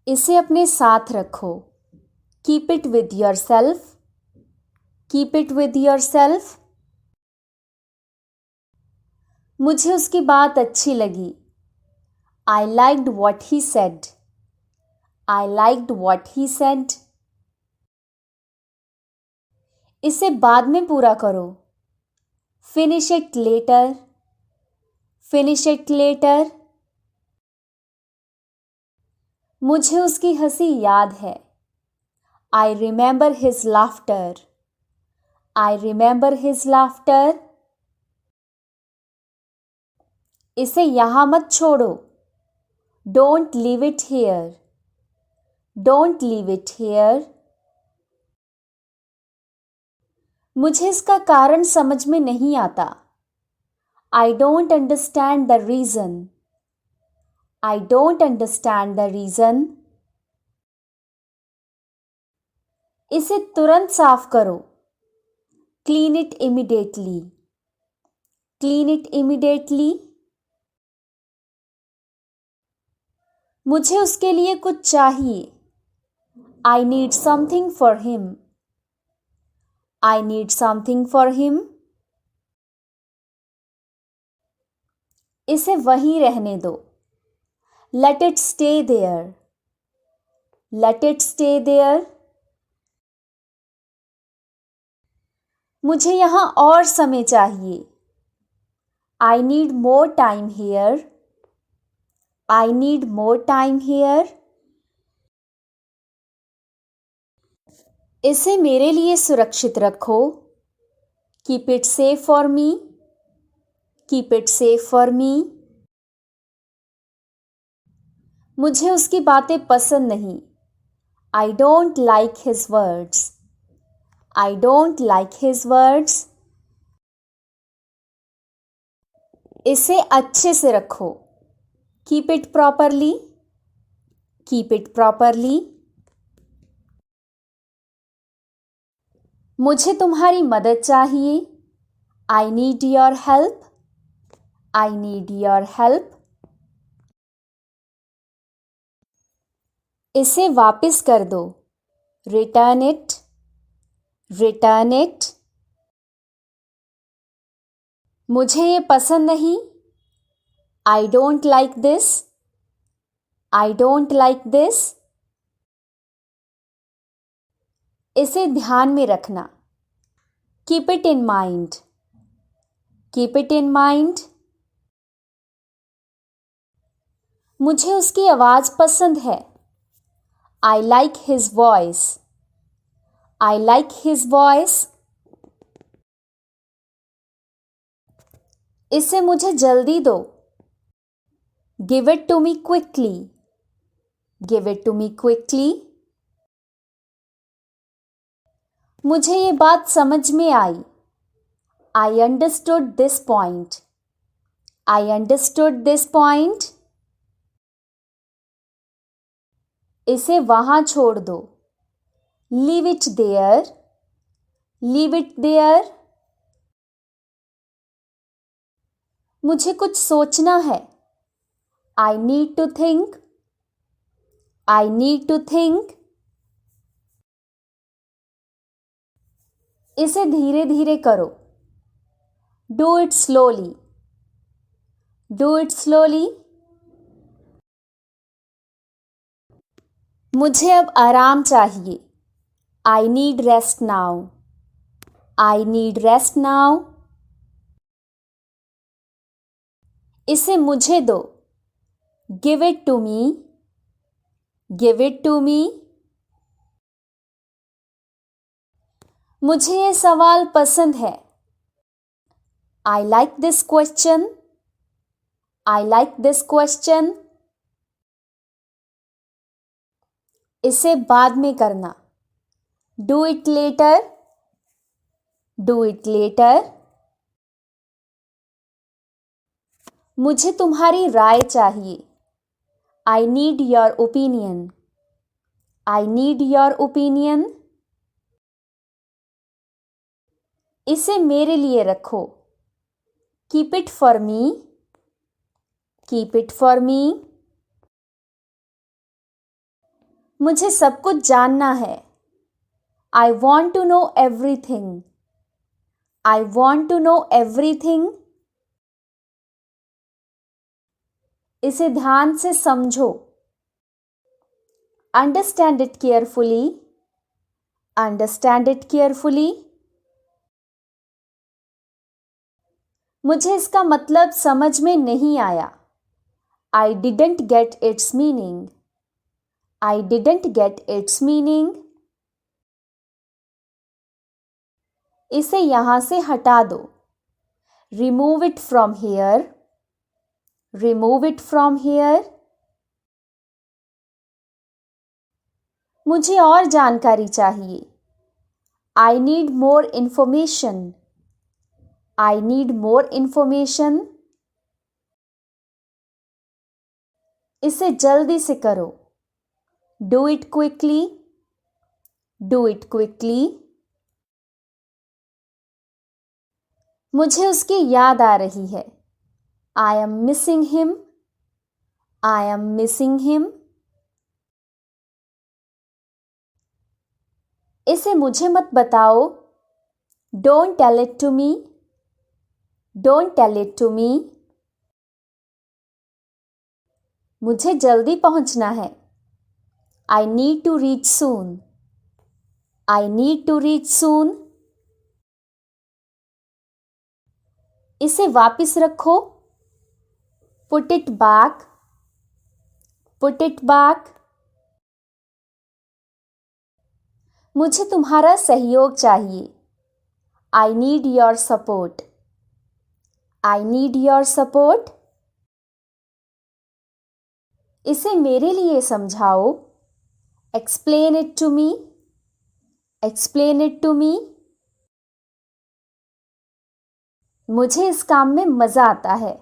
इसे अपने साथ रखो. Keep it with yourself. Keep it with yourself. मुझे उसकी बात अच्छी लगी. I liked what he said. I liked what he said. इसे बाद में पूरा करो. Finish it later. Finish it later. मुझे उसकी हंसी याद है. I remember his laughter. I remember his laughter. इसे यहाँ मत छोड़ो. Don't leave it here. Don't leave it here. मुझे इसका कारण समझ में नहीं आता. I don't understand the reason. I don't understand the reason. इसे तुरंत साफ करो. Clean it immediately. Clean it immediately. मुझे उसके लिए कुछ चाहिए. I need something for him. I need something for him. इसे वहीं रहने दो. Let it stay there. Let it stay there. मुझे यहाँ और समय चाहिए. I need more time here. I need more time here. इसे मेरे लिए सुरक्षित रखो. Keep it safe for me. Keep it safe for me. मुझे उसकी बातें पसंद नहीं. I don't like his words. I don't like his words. इसे अच्छे से रखो. Keep it properly. Keep it properly. मुझे तुम्हारी मदद चाहिए. I need your help. I need your help. इसे वापस कर दो. Return it. Return it. मुझे ये पसंद नहीं. I don't like this. I don't like this. इसे ध्यान में रखना. Keep it in mind. Keep it in mind. मुझे उसकी आवाज़ पसंद है. I like his voice. I like his voice. इसे मुझे जल्दी दो. Give it to me quickly. Give it to me quickly. मुझे ये बात समझ में आई. I understood this point. I understood this point. इसे वहां छोड़ दो. Leave it there. Leave it there. मुझे कुछ सोचना है. I need to think. I need to think. इसे धीरे धीरे करो. Do it slowly. Do it slowly. मुझे अब आराम चाहिए. I need rest now. I need rest now. इसे मुझे दो. Give it to me. Give it to me. मुझे ये सवाल पसंद है. I like this question. I like this question. इसे बाद में करना. Do it later. Do it later. मुझे तुम्हारी राय चाहिए. I need your opinion. I need your opinion. इसे मेरे लिए रखो. Keep it for me. Keep it for me. मुझे सब कुछ जानना है. I want to know everything. I want to know everything. इसे ध्यान से समझो. Understand it carefully. Understand it carefully. मुझे इसका मतलब समझ में नहीं आया. I didn't get its meaning. I didn't get its meaning. इसे यहाँ से हटा दो. Remove it from here. Remove it from here. मुझे और जानकारी चाहिए. I need more information. I need more information. इसे जल्दी से करो. Do it quickly. Do it quickly. मुझे उसकी याद आ रही है. I am missing him. I am missing him. इसे मुझे मत बताओ. Don't tell it to me. Don't tell it to me. मुझे जल्दी पहुंचना है. I need to reach soon. I need to reach soon. इसे वापस रखो. Put it back. Put it back. मुझे तुम्हारा सहयोग चाहिए. I need your support. I need your support. इसे मेरे लिए समझाओ. Explain it to me. Explain it to me. मुझे इस काम में मजा आता है.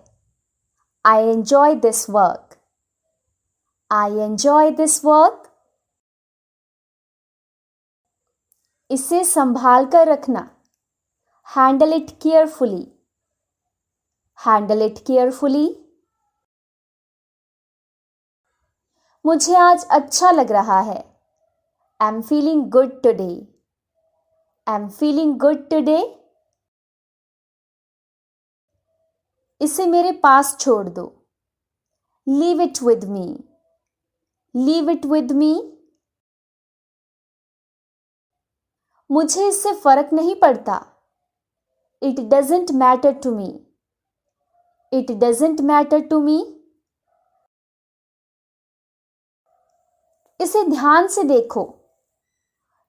I enjoy this work. I enjoy this work. इसे संभाल कर रखना. Handle it carefully. Handle it carefully. मुझे आज अच्छा लग रहा है. I'm feeling good today. I'm feeling good today. इसे मेरे पास छोड़ दो. Leave it with me. Leave it with me. मुझे इससे फर्क नहीं पड़ता. It doesn't matter to me. It doesn't matter to me. इसे ध्यान से देखो.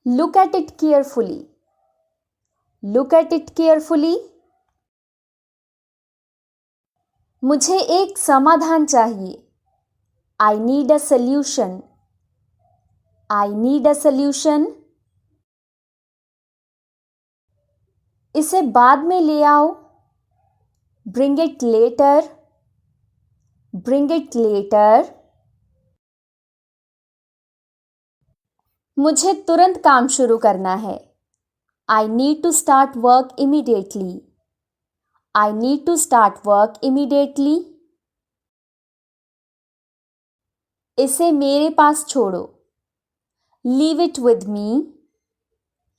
Look at it carefully. Look at it carefully. मुझे एक समाधान चाहिए. I need a solution. I need a solution. इसे बाद में ले आओ. Bring it later. Bring it later. मुझे तुरंत काम शुरू करना है. I need to start work immediately. I need to start work immediately. इसे मेरे पास छोड़ो. Leave it with me.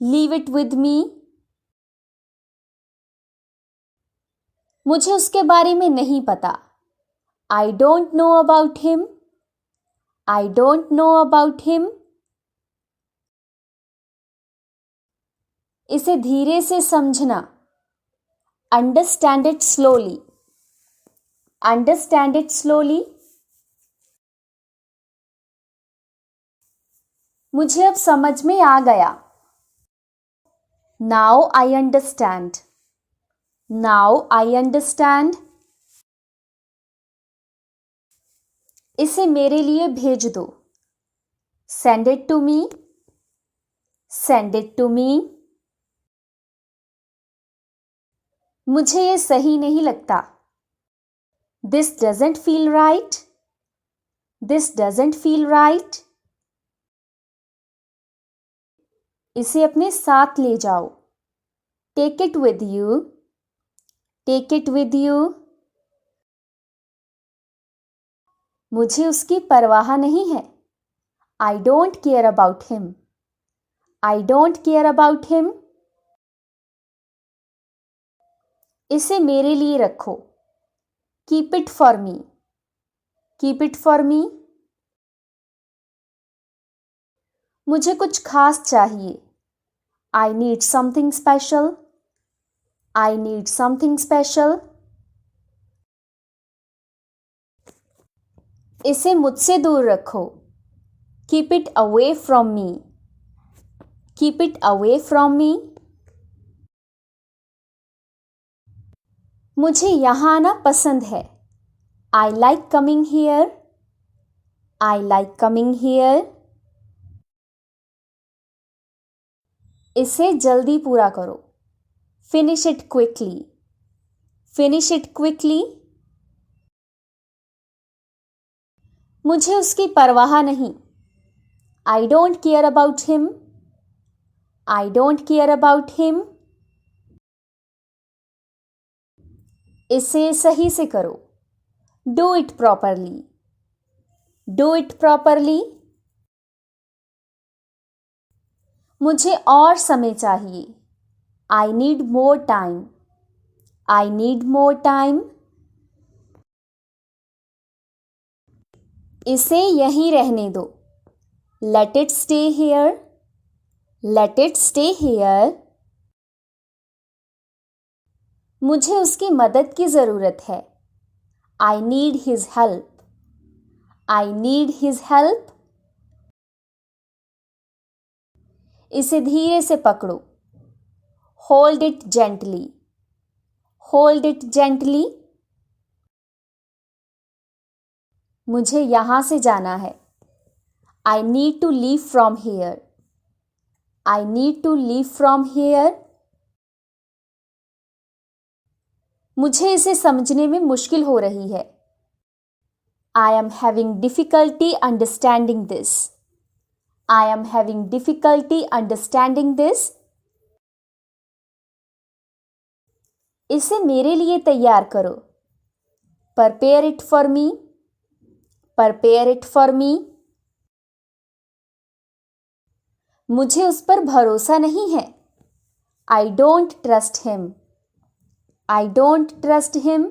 Leave it with me. मुझे उसके बारे में नहीं पता. I don't know about him. I don't know about him. इसे धीरे से समझना. Understand it slowly. Understand it slowly. मुझे अब समझ में आ गया. Now I understand. Now I understand. इसे मेरे लिए भेज दो. Send it to me. Send it to me. मुझे ये सही नहीं लगता. This doesn't feel right. This doesn't feel right. इसे अपने साथ ले जाओ. Take it with you. Take it with you. मुझे उसकी परवाह नहीं है. I don't care about him. I don't care about him. इसे मेरे लिए रखो. Keep it for me. Keep it for me. मुझे कुछ खास चाहिए. I need something special. I need something special. इसे मुझसे दूर रखो. Keep it away from me. Keep it away from me. मुझे यहाँ आना पसंद है. I like coming here. I like coming here. इसे जल्दी पूरा करो. Finish it quickly. Finish it quickly. मुझे उसकी परवाह नहीं. I don't care about him. I don't care about him. इसे सही से करो. Do it properly. Do it properly. मुझे और समय चाहिए. I need more time. I need more time. इसे यहीं रहने दो. Let it stay here. Let it stay here. मुझे उसकी मदद की ज़रूरत है. I need his help. I need his help. इसे धीरे से पकड़ो. Hold it gently. Hold it gently. मुझे यहाँ से जाना है. I need to leave from here. I need to leave from here. मुझे इसे समझने में मुश्किल हो रही है. I am having difficulty understanding this. I am having difficulty understanding this. इसे मेरे लिए तैयार करो. Prepare it for me. Prepare it for me. मुझे उस पर भरोसा नहीं है. I don't trust him. I don't trust him.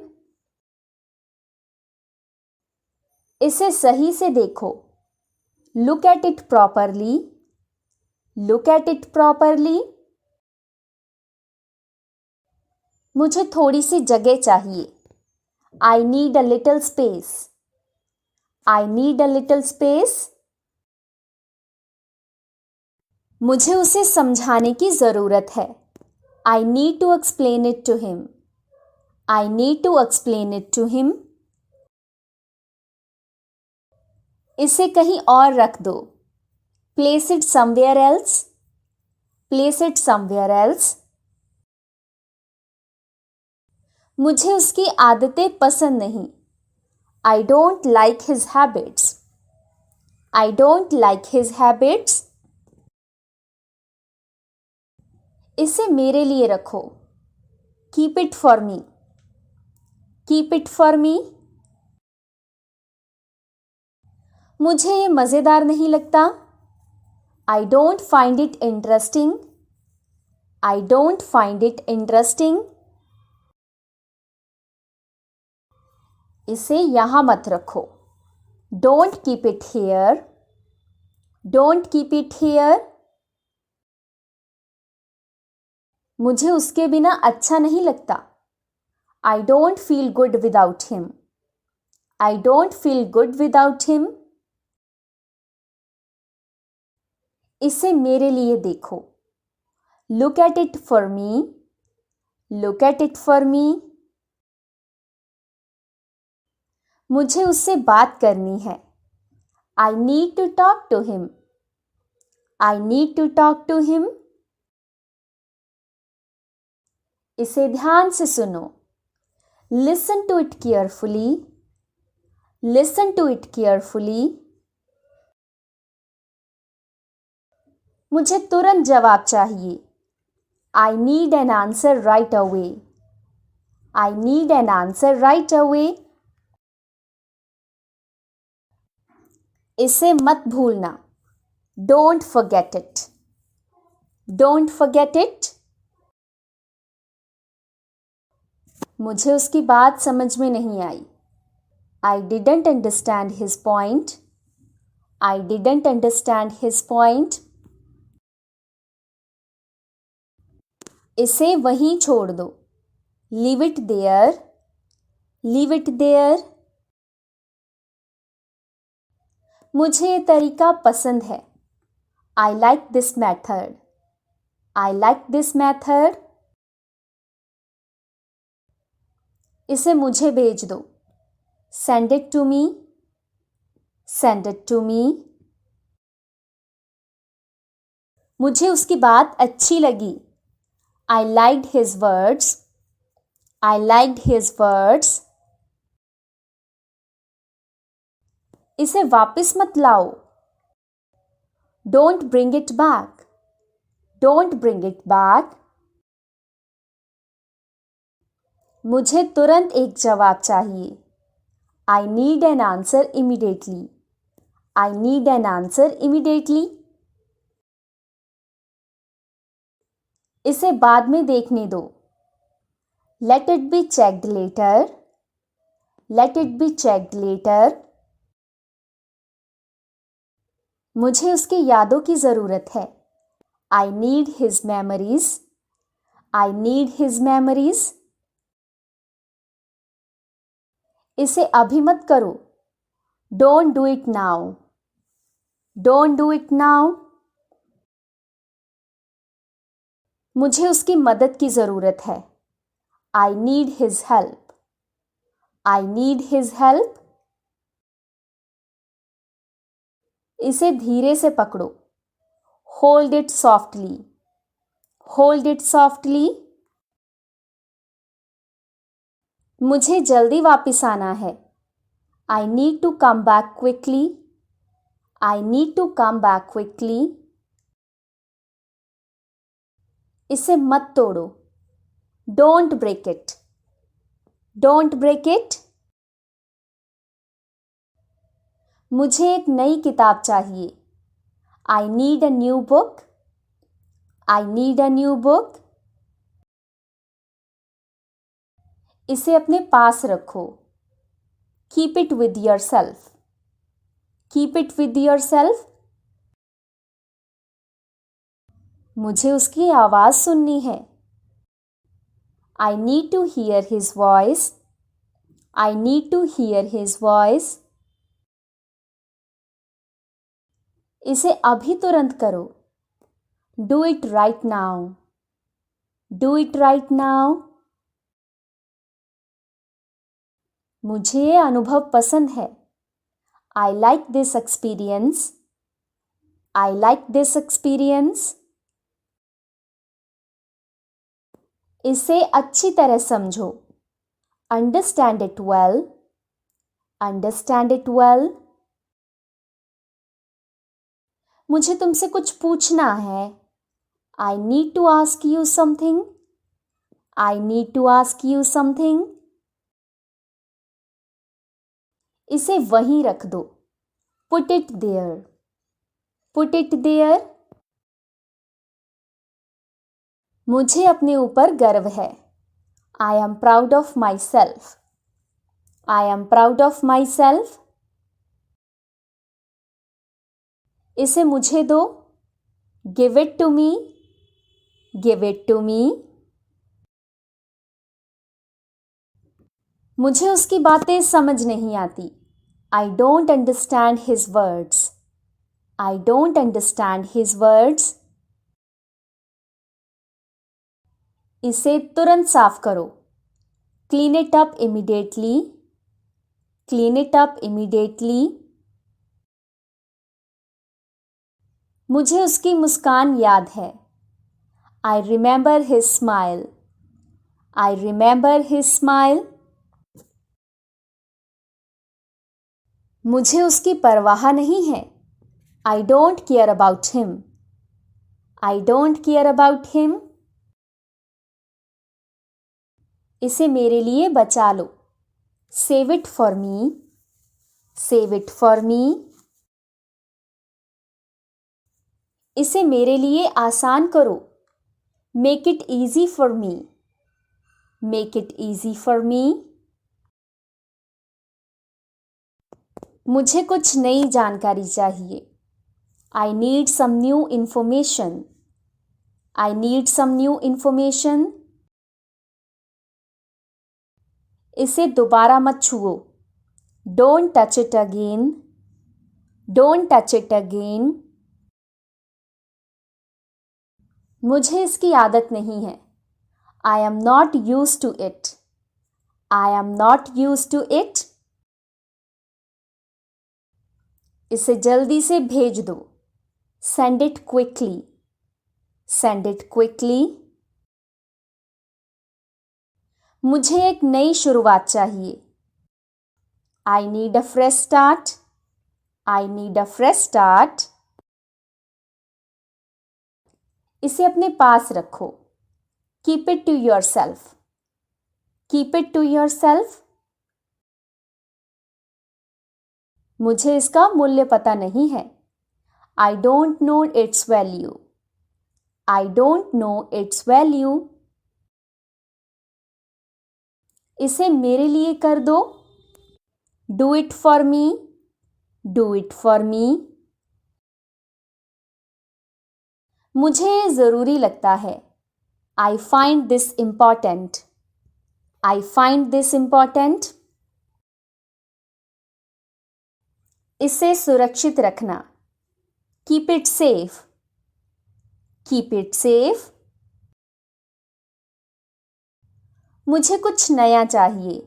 इसे सही से देखो. Look at it properly. Look at it properly. मुझे थोड़ी सी जगह चाहिए. I need a little space. I need a little space. मुझे उसे समझाने की ज़रूरत है. I need to explain it to him. I need to explain it to him. इसे कहीं और रख दो. Place it somewhere else. Place it somewhere else. मुझे उसकी आदतें पसंद नहीं. I don't like his habits. I don't like his habits. इसे मेरे लिए रखो. Keep it for me. Keep it for me. मुझे ये मज़ेदार नहीं लगता. I don't find it interesting. I don't find it interesting. इसे यहाँ मत रखो. Don't keep it here. Don't keep it here. मुझे उसके बिना अच्छा नहीं लगता. I don't feel good without him. I don't feel good without him. इसे मेरे लिए देखो. Look at it for me. Look at it for me. मुझे उससे बात करनी है. I need to talk to him. I need to talk to him. इसे ध्यान से सुनो. Listen to it carefully. Listen to it carefully. मुझे तुरंत जवाब चाहिए. I need an answer right away. I need an answer right away. इसे मत भूलना. Don't forget it. Don't forget it. मुझे उसकी बात समझ में नहीं आई. I didn't understand his point. I didn't understand his point. इसे वहीं छोड़ दो. Leave it there. Leave it there. मुझे ये तरीका पसंद है. I like this method. I like this method. इसे मुझे भेज दो. Send it to me. Send it to me. मुझे उसकी बात अच्छी लगी. I liked his words. I liked his words. इसे वापस मत लाओ. Don't bring it back. Don't bring it back. मुझे तुरंत एक जवाब चाहिए. I need an answer immediately. I need an answer immediately. इसे बाद में देखने दो. Let it be checked later. Let it be checked later. मुझे उसकी यादों की ज़रूरत है. I need his memories. I need his memories. इसे अभी मत करो. Don't do it now. Don't do it now. मुझे उसकी मदद की ज़रूरत है. I need his help. I need his help. इसे धीरे से पकड़ो. Hold it softly. Hold it softly. मुझे जल्दी वापस आना है. I need to come back quickly. I need to come back quickly. इसे मत तोड़ो. Don't break it. Don't break it. मुझे एक नई किताब चाहिए. I need a new book. I need a new book. इसे अपने पास रखो. Keep it with yourself. Keep it with yourself. मुझे उसकी आवाज़ सुननी है. I need to hear his voice. I need to hear his voice. इसे अभी तुरंत करो. Do it right now. Do it right now. मुझे ये अनुभव पसंद है. I like this experience. I like this experience. इसे अच्छी तरह समझो. Understand it well. Understand it well. मुझे तुमसे कुछ पूछना है. I need to ask you something. I need to ask you something. इसे वहीं रख दो. Put it there. Put it there. मुझे अपने ऊपर गर्व है. I am proud of myself. I am proud of myself. इसे मुझे दो. Give it to me. Give it to me. मुझे उसकी बातें समझ नहीं आती. I don't understand his words. I don't understand his words. इसे तुरंत साफ करो. Clean it up immediately. Clean it up immediately. मुझे उसकी मुस्कान याद है. I remember his smile. I remember his smile. मुझे उसकी परवाह नहीं है. I don't care about him. I don't care about him. इसे मेरे लिए बचा लो. Save it for me. Save it for me. इसे मेरे लिए आसान करो. Make it easy for me. Make it easy for me. मुझे कुछ नई जानकारी चाहिए. I need some new information. I need some new information. इसे दोबारा मत छुओ. Don't touch it again. Don't touch it again. मुझे इसकी आदत नहीं है. I am not used to it. I am not used to it. इसे जल्दी से भेज दो. Send it quickly. Send it quickly. मुझे एक नई शुरुआत चाहिए. I need a fresh start. I need a fresh start. इसे अपने पास रखो. Keep it to yourself. Keep it to yourself. मुझे इसका मूल्य पता नहीं है. I don't know its value. I don't know its value. इसे मेरे लिए कर दो. Do it for me. Do it for me. मुझे ये ज़रूरी लगता है. I find this important. I find this important. इसे सुरक्षित रखना. Keep it safe. Keep it safe. मुझे कुछ नया चाहिए.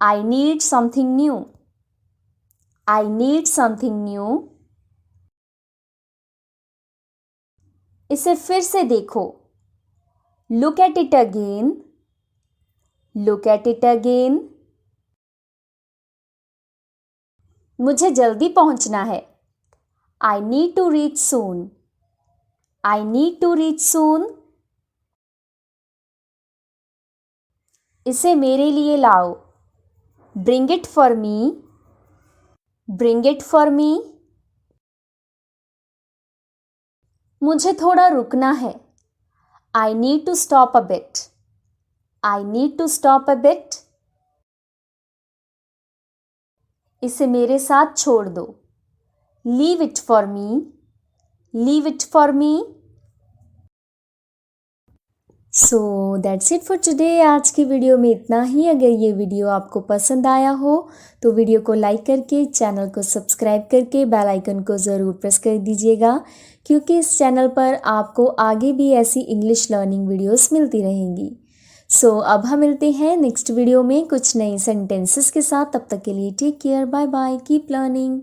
I need something new. I need something new. इसे फिर से देखो. Look at it again. Look at it again. मुझे जल्दी पहुंचना है. I need to reach soon. I need to reach soon. इसे मेरे लिए लाओ. Bring it for me. Bring it for me. मुझे थोड़ा रुकना है. I need to stop a bit. I need to stop a bit. इसे मेरे साथ छोड़ दो. Leave it for me. Leave it for me. So that's it for today. आज की वीडियो में इतना ही. अगर ये वीडियो आपको पसंद आया हो तो वीडियो को लाइक करके चैनल को सब्सक्राइब करके बेल आइकन को ज़रूर प्रेस कर दीजिएगा, क्योंकि इस चैनल पर आपको आगे भी ऐसी इंग्लिश लर्निंग वीडियोस मिलती रहेंगी. सो अब हम मिलते हैं नेक्स्ट वीडियो में कुछ नए सेंटेंसेस के साथ. तब तक के लिए take care. Bye bye. Keep learning.